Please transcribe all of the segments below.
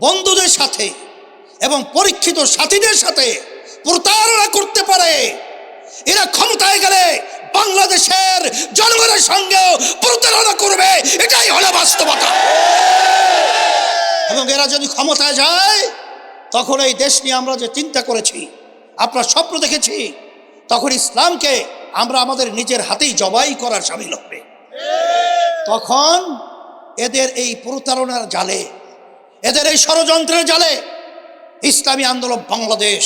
বন্ধুদের সাথে এবং পরীক্ষিত সাথীদের সাথে প্রতারণা করতে পারে, এরা ক্ষমতায় গেলে বাংলাদেশের জনগণের সঙ্গেও প্রতারণা করবে, এটাই হলো বাস্তবতা। এবং এরা যদি ক্ষমতায় যায় তখন এই দেশ নিয়ে আমরা যে চিন্তা করেছি, আপনার স্বপ্ন দেখেছি, তখন ইসলামকে আমরা আমাদের নিজের হাতেই জবাই করার শামিল হবে। তখন এদের এই প্রতারণার জালে, এদের এই ষড়যন্ত্রের জালে ইসলামী আন্দোলন বাংলাদেশ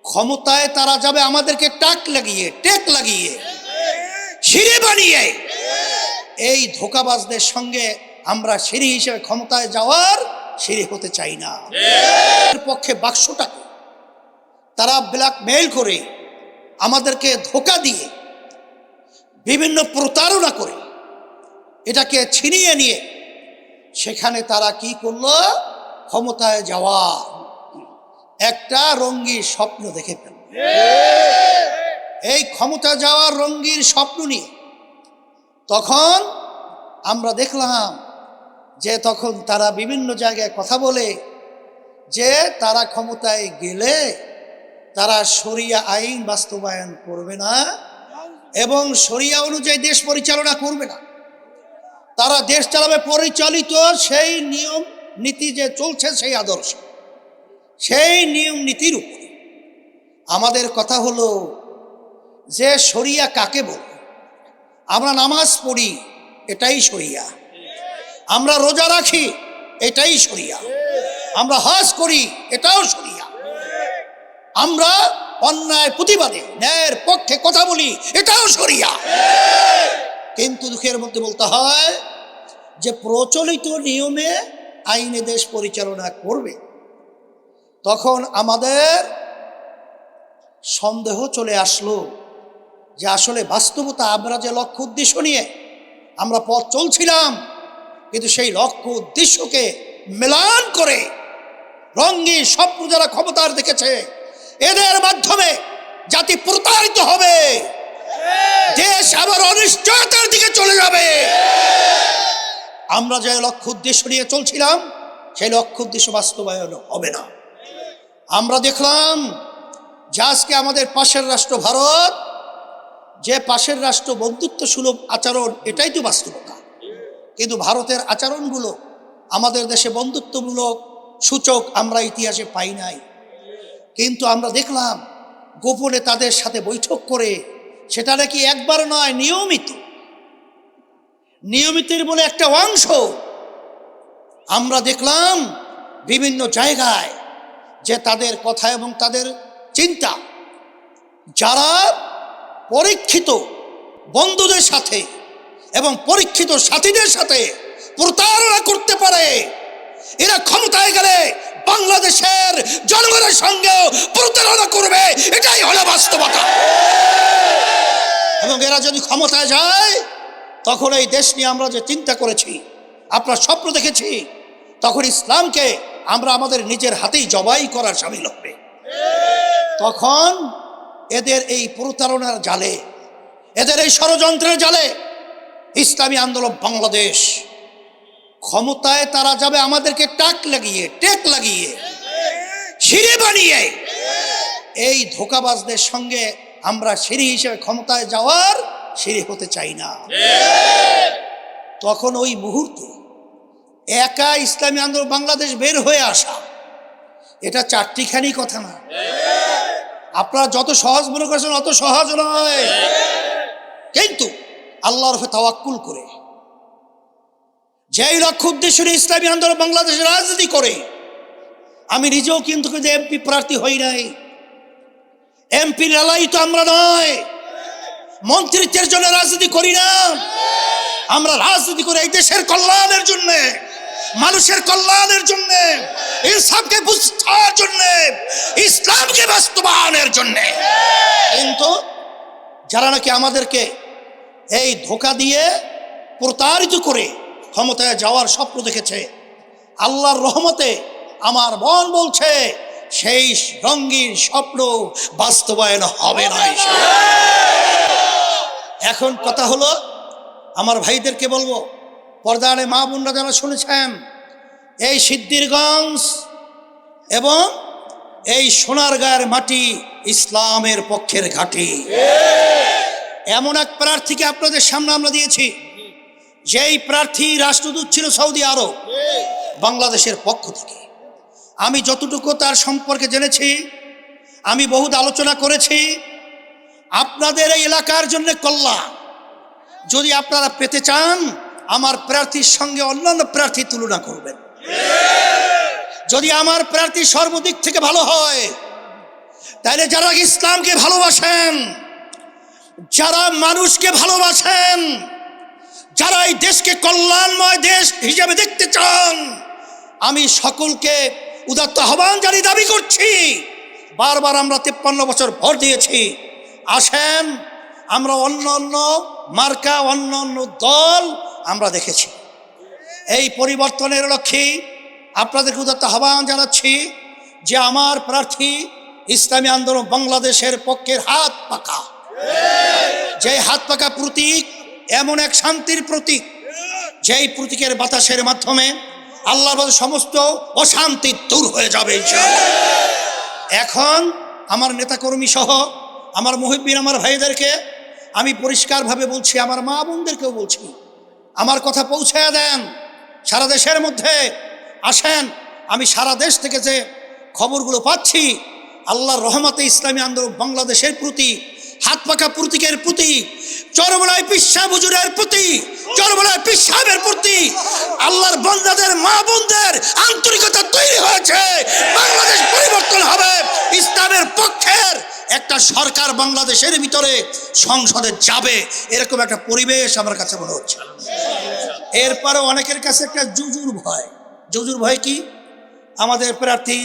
ক্ষমতায় তারা যাবে আমাদেরকে টেক লাগিয়ে সিঁড়ি বানিয়ে, এই ধোঁকাবাজদের সঙ্গে আমরা সিঁড়ি হিসেবে ক্ষমতায় যাওয়ার সিঁড়ি হতে চাই না। এর পক্ষে বাক্সটাকে তারা ব্ল্যাকমেইল করে, আমাদেরকে ধোঁকা দিয়ে, বিভিন্ন প্রতারণা করে এটাকে ছিনিয়ে নিয়ে সেখানে তারা কি করলো, ক্ষমতায় যাওয়া একটা রঙ্গির স্বপ্ন দেখে ফেলল। এই ক্ষমতা যাওয়ার রঙ্গির স্বপ্ন নিয়ে তখন আমরা দেখলাম যে তখন তারা বিভিন্ন জায়গায় কথা বলে যে তারা ক্ষমতায় গেলে তারা শরিয়া আইন বাস্তবায়ন করবে না এবং শরিয়া অনুযায়ী দেশ পরিচালনা করবে না। তারা দেশ চালাবে পরিচালিত সেই নিয়ম নীতি যে চলছে, সেই আদর্শ, সেই নিয়ম নীতির উপরে। আমাদের কথা হলো যে শরিয়া কাকে বলে? আমরা নামাজ পড়ি, এটাই শরিয়া। আমরা রোজা রাখি, এটাই শরিয়া। আমরা হজ করি, এটাও শরিয়া। আমরা অন্যায় প্রতিবাদে ন্যায়ের পক্ষে কথা বলি, এটাও শরিয়া। কিন্তু দুঃখের মধ্যে বলতে হয় যে প্রচলিত নিয়মে আইনে দেশ পরিচালনা করবে। তখন আমাদের সন্দেহ চলে আসলো যে আসলে বাস্তবতা আমরা যে লক্ষ্য উদ্দেশ্য নিয়ে আমরা পথ চলছিলাম, কিন্তু সেই লক্ষ্য উদ্দেশ্যকে মেলান করে রঙ্গিন স্বপ্ন যারা ক্ষমতার দেখেছে, এদের মাধ্যমে জাতি প্রতারিত হবে, দেশ আবার অনিশ্চয়তার দিকে চলে যাবে। আমরা যে লক্ষ্য উদ্দেশ্য নিয়ে চলছিলাম সেই লক্ষ্য উদ্দেশ্য বাস্তবায়ন হবে না। আমরা দেখলাম যে আজকে আমাদের পাশের রাষ্ট্র ভারত, যে পাশের রাষ্ট্র বন্ধুত্ব সুলভ আচরণ, এটাই তো বাস্তবতা। কিন্তু ভারতের আচরণগুলো আমাদের দেশে বন্ধুত্বমূলক সূচক আমরা ইতিহাসে পাই নাই। কিন্তু আমরা দেখলাম গোপনে তাদের সাথে বৈঠক করে, সেটা নাকি একবার নয়, নিয়মিতের বলে একটা অংশ। আমরা দেখলাম বিভিন্ন জায়গায় যে তাদের কথা এবং তাদের চিন্তা, যারা পরীক্ষিত বন্ধুদের সাথে এবং পরীক্ষিত সাথীদের সাথে প্রতারণা করতে পারে, এরা ক্ষমতায় গেলে বাংলাদেশের জনগণের সঙ্গেও প্রতারণা করবে, এটাই হলো বাস্তবতা। এবং এরা যদি ক্ষমতায় যায় তখন এই দেশ নিয়ে আমরা যে চিন্তা করেছি, আপনার স্বপ্ন দেখেছি, তখন ইসলামকে আমরা আমাদের নিজের হাতেই জবাই করার শামিল হবে। তখন এদের এই প্রতারণার জালে, এদের এই ষড়যন্ত্রের জালে ইসলামী আন্দোলন বাংলাদেশ ক্ষমতায় তারা যাবে আমাদেরকে টেক লাগিয়ে সিঁড়ি বানিয়ে, এই ধোঁকাবাজদের সঙ্গে আমরা সিঁড়ি হিসেবে ক্ষমতায় যাওয়ার সিঁড়ি হতে চাই না। তখন ওই মুহূর্তে একা ইসলামী আন্দোলন বাংলাদেশ বের হয়ে আসা, এটা চারটিখানি কথা না। আপনারা যত সহজ মনে করছেন অত সহজ নয়। কিন্তু আল্লাহর উপর তাওয়াক্কুল করে, যেই লক্ষ্য উদ্দেশ্য নিয়ে ইসলামী আন্দোলন বাংলাদেশের রাজনীতি করে, আমি নিজেও কিন্তু এমপি প্রার্থী হই নাই, এমপি লালাই তো আমরা নয়, মন্ত্রিত্বের জন্য রাজনীতি করি না। আমরা রাজনীতি করে এই দেশের কল্যাণের জন্য, মানুষের কল্যাণের জন্য, ইনসাফকে বুঝার জন্য, ইসলামকে বাস্তবায়নের জন্য। কিন্তু যারা নাকি আমাদেরকে এই ধোঁকা দিয়ে প্রতারিত করে ক্ষমতায় যাওয়ার স্বপ্ন দেখেছে, আল্লাহর রহমতে আমার মন বলছে সেই রঙিন স্বপ্ন বাস্তবায়ন হবে না। এখন কথা হলো, আমার ভাইদেরকে বলবো, পর্দারে মা বোনরা যারা শুনেছেন, এই সিদ্ধিরগঞ্জ এবং এই সোনারগাঁয়ের মাটি ইসলামের পক্ষের ঘাঁটি। এমন এক প্রার্থীকে আপনাদের সামনে আমরা দিয়েছি, যেই প্রার্থী রাষ্ট্রদূত ছিল সৌদি আরব বাংলাদেশের পক্ষ থেকে। আমি যতটুকু তার সম্পর্কে জেনেছি, আমি বহুত আলোচনা করেছি। আপনাদের এই এলাকার জন্য কল্যাণ যদি আপনারা পেতে চান, আমার প্রার্থীর সঙ্গে অন্যান্য প্রার্থী তুলনা করবেন। যদি আমার প্রার্থী সর্বদিক থেকে ভালো হয়, তাহলে যারা ইসলামকে ভালোবাসেন, যারা মানুষকে ভালোবাসেন, যারা এই দেশকে কল্যাণময় দেশ হিসেবে দেখতে চান, আমি সকলকে উদাত্ত আহ্বান জানিয়ে দাবি করছি। বারবার আমরা 53 বছর ভোট দিয়েছি। আসেন, আমরা অন্য অন্য মার্কা, অন্য অন্য দল আমরা দেখেছি। এই পরিবর্তনের লক্ষ্যে আপনাদেরকে উদাত্ত আহ্বান জানাচ্ছি যে আমার প্রার্থী ইসলামী আন্দোলন বাংলাদেশের পক্ষের হাত পাকা। যে হাত পাকা প্রতীক এমন এক শান্তির প্রতীক, যেই প্রতীকের বাতাসের মাধ্যমে আল্লাহর সমস্ত অশান্তি দূর হয়ে যাবে ইনশাআল্লাহ। এখন আমার নেতাকর্মী সহ আমার মুহিব্বিন, আমার ভাইদেরকে আমি পরিষ্কারভাবে বলছি, আমার মা বোনদেরকেও বলছি, আমার কথা পৌঁছায় দেন সারা দেশের মধ্যে। আসেন, আমি সারা দেশ থেকে যে খবরগুলো পাচ্ছি, আল্লাহর রহমতে ইসলামী আন্দোলন বাংলাদেশের প্রতি হাত পাকা প্রতীকের প্রতি, চরমনায় পিসা হুজুরের প্রতি, চরমনায় পীর সাহেবের প্রতি আল্লাহর বান্দাদের, মা বোনদের আন্তরিকতা তৈরি হয়েছে। বাংলাদেশ পরিবর্তন হবে, ইসলামের পক্ষের একটা সরকার বাংলাদেশের ভিতরে সংসদে যাবে, এরকম একটা পরিবেশ আমার কাছে মনে হচ্ছে। এরপরে অনেকের কাছে একটা জুজুর ভয়। জুজুর ভয় কি? আমাদের প্রার্থী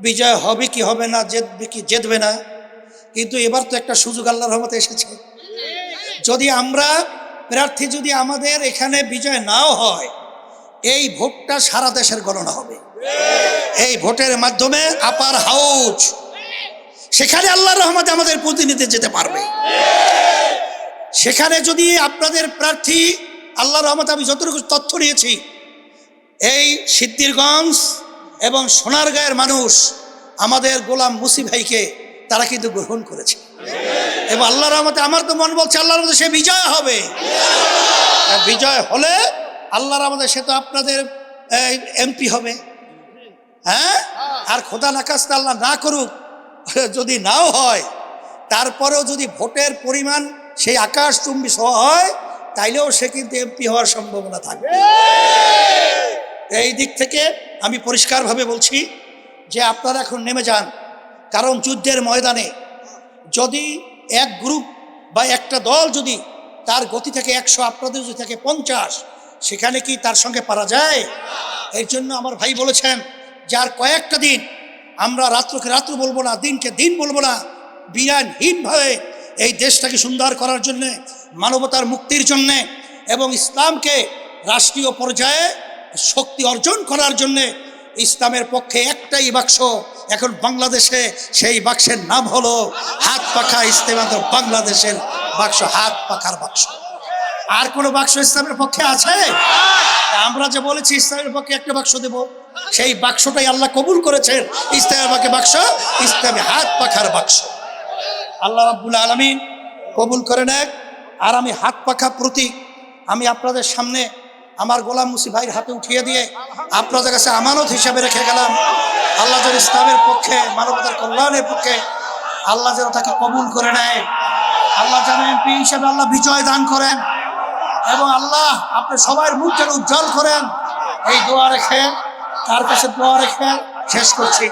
বিজয় হবে কি হবে না, জিতবে কি জিতবে না। কিন্তু এবার তো একটা সুযোগ আল্লাহর রহমতে এসেছে। যদি আমরা প্রার্থী যদি আমাদের এখানে বিজয় নাও হয়, এই ভোটটা সারা দেশের গণনা হবে। এই ভোটের মাধ্যমে আপার হাউজ, সেখানে আল্লাহর রহমতে আমাদের প্রতিনিধি যেতে পারবে। সেখানে যদি আপনাদের প্রার্থী আল্লাহর রহমতে, আমি যতটুকু তথ্য নিয়েছি, এই সিদ্ধিরগঞ্জ এবং সোনারগাঁয়ের মানুষ আমাদের গোলাম মুসি ভাইকে তারা কিন্তু গ্রহণ করেছে। এবং আল্লাহর রহমতে আমার তো মন বলছে আল্লাহর রহমতে সে বিজয় হবে। বিজয় হলে আল্লাহর রহমতে সে তো আপনাদের এমপি হবে। হ্যাঁ, আর খোদা নাকাস্তা আল্লাহ না করুক, যদি নাও হয়, তারপরেও যদি ভোটের পরিমাণ সেই আকাশচুম্বী সহ হয়, তাইলেও সে কিন্তু এমপি হওয়ার সম্ভাবনা থাকবে। এই দিক থেকে আমি পরিষ্কারভাবে বলছি যে আপনারা এখন নেমে যান। কারণ যুদ্ধের ময়দানে যদি এক গ্রুপ বা একটা দল যদি তার গতি থেকে 100, আপনাদের যদি থাকে 50, সেখানে কি তার সঙ্গে পারা যায়? এর জন্য আমার ভাই বলেছেন যে আর কয়েকটা দিন আমরা রাত্রকে রাত্র বলবো না, দিনকে দিন বলবো না, বিরানহীনভাবে এই দেশটাকে সুন্দর করার জন্যে, মানবতার মুক্তির জন্যে এবং ইসলামকে রাষ্ট্রীয় পর্যায়ে শক্তি অর্জন করার জন্যে ইসলামের পক্ষে একটাই বাক্স এখন বাংলাদেশে, সেই বাক্সের নাম হলো হাত পাখা ইসলামী আন্দোলন বাংলাদেশের বাক্স, হাত পাখার বাক্স। আর কোনো বাক্স ইসলামের পক্ষে আছে? আমরা যে বলেছি ইসলামের পক্ষে একটা বাক্স দেব, সেই বাক্সটাই আল্লাহ কবুল করেছেন। ইসলামের পক্ষে বাক্স ইসলামী হাত পাখার বাক্স। আল্লাহ রাব্বুল আলামিন কবুল করে নেয়। আর আমি হাত পাখা প্রতীক আমি আপনাদের সামনে আমার গোলাম মুসি ভাইয়ের হাতে উঠিয়ে দিয়ে আপনাদের কাছে আমানত হিসাবে রেখে গেলাম। আল্লাহ যেন ইসলামের পক্ষে, মানবতার কল্যাণের পক্ষে আল্লাহ যেন তাকে কবুল করে নেয়। আল্লাহ যেন এমপি হিসাবে আল্লাহ বিজয় দান করেন এবং আল্লাহ আপনার সবার মুখ যেন উজ্জ্বল করেন। এই দোয়া রেখে, তার কাছে দোয়া রেখে শেষ করছি।